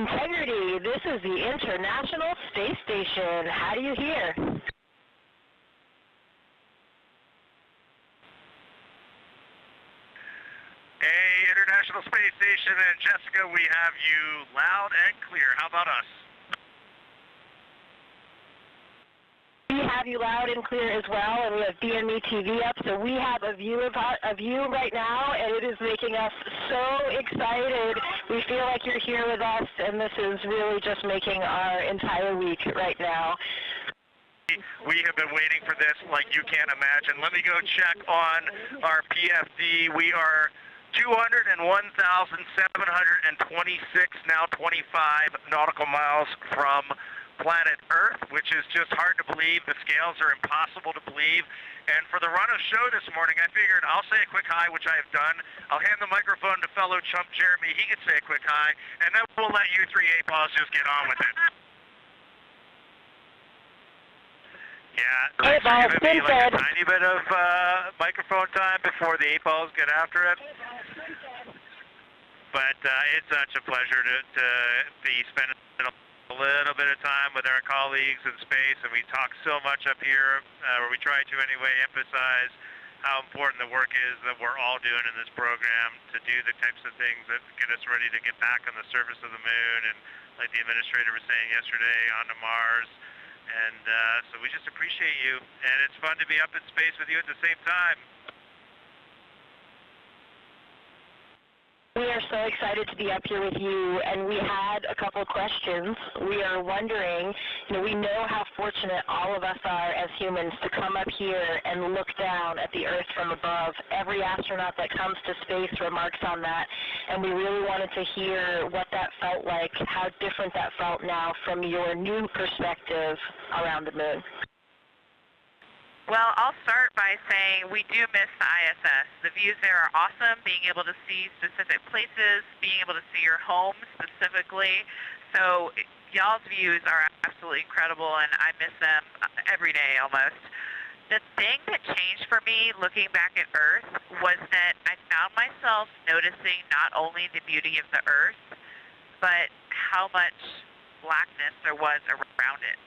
Integrity, this is the International Space Station. How do you hear? Hey, International Space Station and Jessica, we have you loud and clear. How about us? We have you loud and clear as well, and we have BME TV up, so we have a view of you right now, and it is making us so excited. We feel like you're here with us, and this is really just making our entire week right now. We have been waiting for this like you can't imagine. Let me go check on our PFD. We are 201,726, now 25 nautical miles from planet Earth, which is just hard to believe. The scales are impossible to believe. And for the run of show this morning, I figured I'll say a quick hi, which I have done. I'll hand the microphone to fellow chump Jeremy. He can say a quick hi, and then we'll let you three A-balls just get on with it. Yeah, thanks for giving me like a tiny bit of microphone time before the A-balls get after it. But it's such a pleasure to be spending a little bit of time with our colleagues in space, and we talk so much up here, or we try to anyway, emphasize how important the work is that we're all doing in this program to do the types of things that get us ready to get back on the surface of the moon, and like the administrator was saying yesterday, onto Mars. And so we just appreciate you, and it's fun to be up in space with you at the same time. We are so excited to be up here with you, and we had a couple of questions. We are wondering, we know how fortunate all of us are as humans to come up here and look down at the Earth from above. Every astronaut that comes to space remarks on that, and we really wanted to hear what that felt like, how different that felt now from your new perspective around the moon. Well, I'll start by saying we do miss the ISS. The views there are awesome, being able to see specific places, being able to see your home specifically. So y'all's views are absolutely incredible, and I miss them every day almost. The thing that changed for me looking back at Earth was that I found myself noticing not only the beauty of the Earth, but how much blackness there was around it,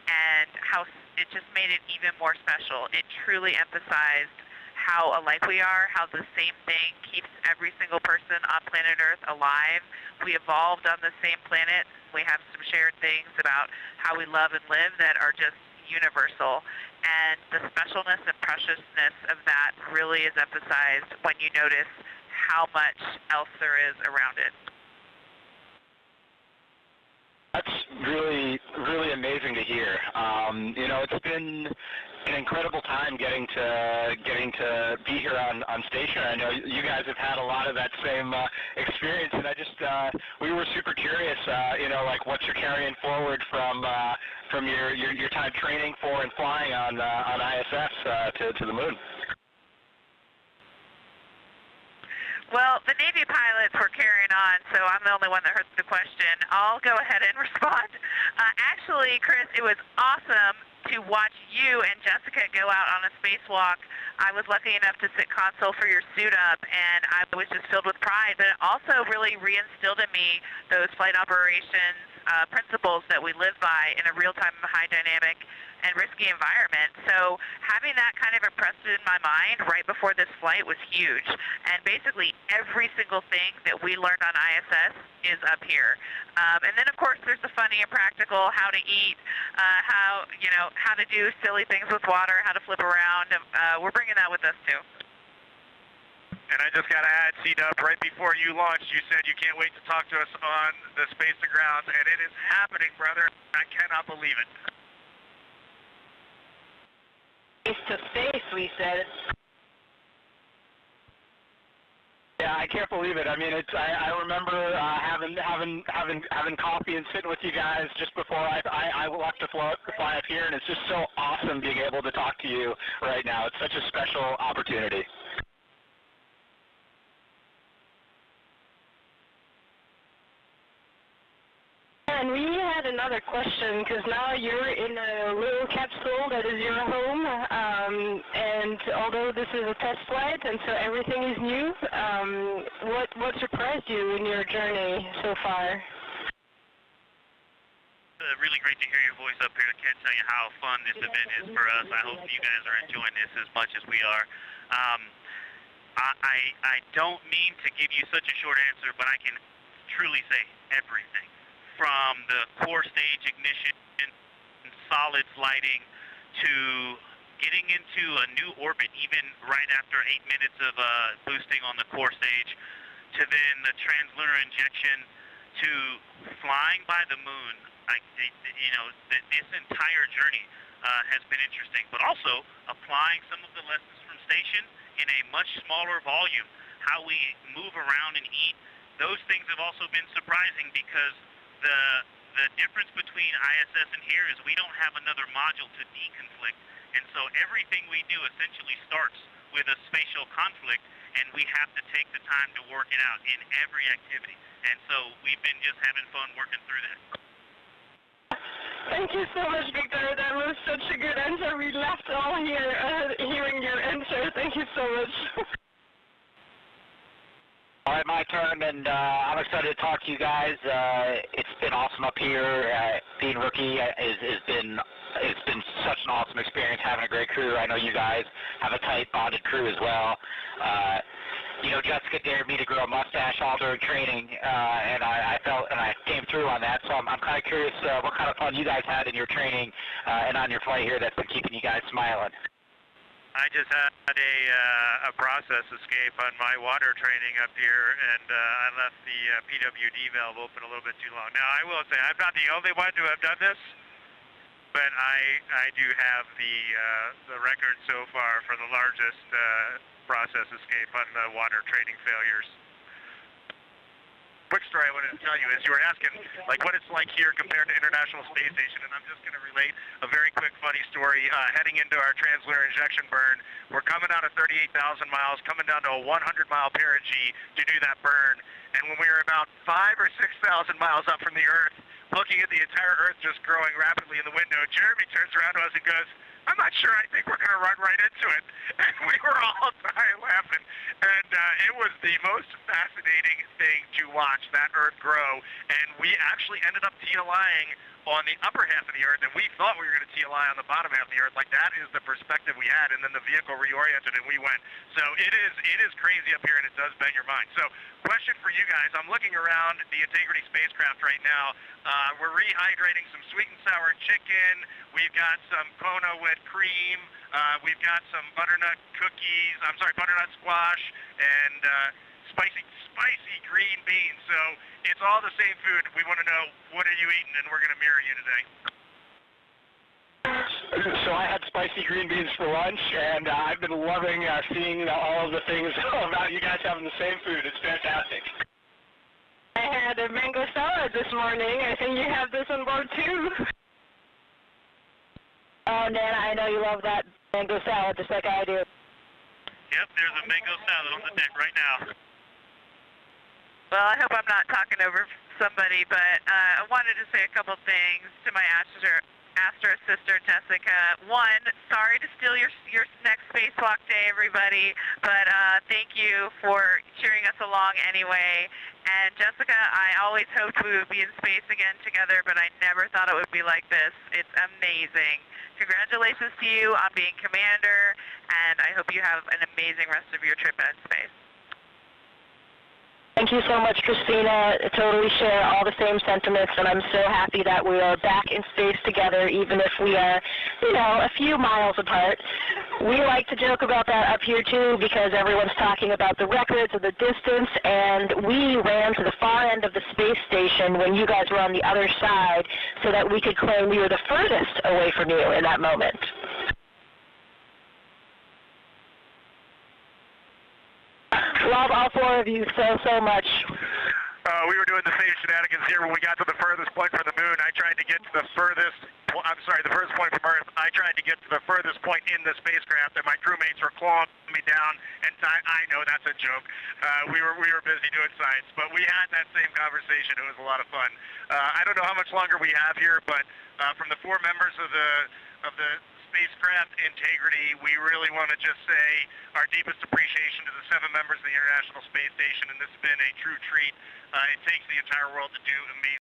and how it just made it even more special. It truly emphasized how alike we are, how the same thing keeps every single person on planet Earth alive. We evolved on the same planet. We have some shared things about how we love and live that are just universal. And the specialness and preciousness of that really is emphasized when you notice how much else there is around it. That's really, really amazing to hear. It's been an incredible time getting to be here on station. I know you guys have had a lot of that same experience, and we were super curious. Like what you're carrying forward from your time training for and flying on ISS to the moon. Well, the Navy pilots were carrying on, so I'm the only one that heard the question. I'll go ahead and respond. Actually, Chris, it was awesome to watch you and Jessica go out on a spacewalk. I was lucky enough to sit console for your suit up, and I was just filled with pride, but it also really reinstilled in me those flight operations principles that we live by in a real-time, high-dynamic, and risky environment. So having that kind of impressed in my mind right before this flight was huge. And basically every single thing that we learned on ISS is up here. And then of course there's the funny and practical, how to eat, how to do silly things with water, how to flip around. We're bringing that with us too. And I just got to add, C-Dub, right before you launched, you said you can't wait to talk to us on the space to ground, and it is happening, brother. I cannot believe it. Face to face, we said. Yeah, I can't believe it. I mean, I remember having coffee and sitting with you guys just before I left to fly up here, and it's just so awesome being able to talk to you right now. It's such a special opportunity. And we had another question, because now you're in a little capsule that is your home, and although this is a test flight, and so everything is new, what surprised you in your journey so far? really great to hear your voice up here. I can't tell you how fun this event is for us. I hope you guys are enjoying this as much as we are. I don't mean to give you such a short answer, but I can truly say everything. From the core stage ignition, solids lighting, to getting into a new orbit, even right after 8 minutes of boosting on the core stage, to then the translunar injection, to flying by the moon. This entire journey has been interesting, but also applying some of the lessons from station in a much smaller volume. How we move around and eat, those things have also been surprising, because the difference between ISS and here is we don't have another module to deconflict, and so everything we do essentially starts with a spatial conflict, and we have to take the time to work it out in every activity. And so we've been just having fun working through that. Thank you so much, Victor. That was such a good answer. We laughed all here hearing your answer. Thank you so much. All right, my turn, and I'm excited to talk to you guys. It's been awesome up here. Being rookie it's been such an awesome experience, having a great crew. I know you guys have a tight bonded crew as well. Jessica dared me to grow a mustache all during training, and I came through on that. So I'm kind of curious what kind of fun you guys had in your training and on your flight here that's been keeping you guys smiling. I just had a process escape on my water training up here, and I left the PWD valve open a little bit too long. Now, I will say, I'm not the only one to have done this, but I do have the record so far for the largest process escape on the water training failures. Quick story I wanted to tell you is you were asking what it's like here compared to International Space Station, and I'm just going to relate a very quick funny story. Heading into our translunar injection burn, we're coming out of 38,000 miles, coming down to a 100-mile perigee to do that burn, and when we were about 5,000 or 6,000 miles up from the Earth, looking at the entire Earth just growing rapidly in the window, Jeremy turns around to us and goes, "I'm not sure. I think we're going to run right into it." And we were all dying laughing. And it was the most fascinating thing to watch that Earth grow. And we actually ended up TLIing on the upper half of the Earth, and we thought we were going to TLI on the bottom half of the Earth. That is the perspective we had, and then the vehicle reoriented, and we went. So it is crazy up here, and it does bend your mind. So question for you guys. I'm looking around the Integrity spacecraft right now. We're rehydrating some sweet and sour chicken. We've got some Kona with cream. We've got some butternut squash, and spicy green beans. So it's all the same food. We want to know, what are you eating, and we're going to mirror you today. So I had spicy green beans for lunch, and I've been loving seeing all of the things about you guys having the same food. It's fantastic. I had a mango salad this morning. I think you have this on board too. Oh, Nana, I know you love that mango salad just like I do. Yep, there's a mango salad on the deck right now. Well, I hope I'm not talking over somebody, but I wanted to say a couple things to my Astra sister, Jessica. One, sorry to steal your next spacewalk day, everybody, but thank you for cheering us along anyway. And Jessica, I always hoped we would be in space again together, but I never thought it would be like this. It's amazing. Congratulations to you on being commander, and I hope you have an amazing rest of your trip in space. Thank you so much, Christina. I totally share all the same sentiments, and I'm so happy that we are back in space together, even if we are, a few miles apart. We like to joke about that up here, too, because everyone's talking about the records of the distance, and we ran to the far end of the space station when you guys were on the other side so that we could claim we were the furthest away from you in that moment. Love all four of you so much. We were doing the same shenanigans here when we got to the furthest point from the moon. I tried to get to the furthest point from Earth. I tried to get to the furthest point in the spacecraft, and my crewmates were clawing me down. And I know that's a joke. We were busy doing science, but we had that same conversation. It was a lot of fun. I don't know how much longer we have here, but from the 4 members of the spacecraft Integrity, we really want to just say our deepest appreciation to the 7 members of the International Space Station, and this has been a true treat. It takes the entire world to do amazing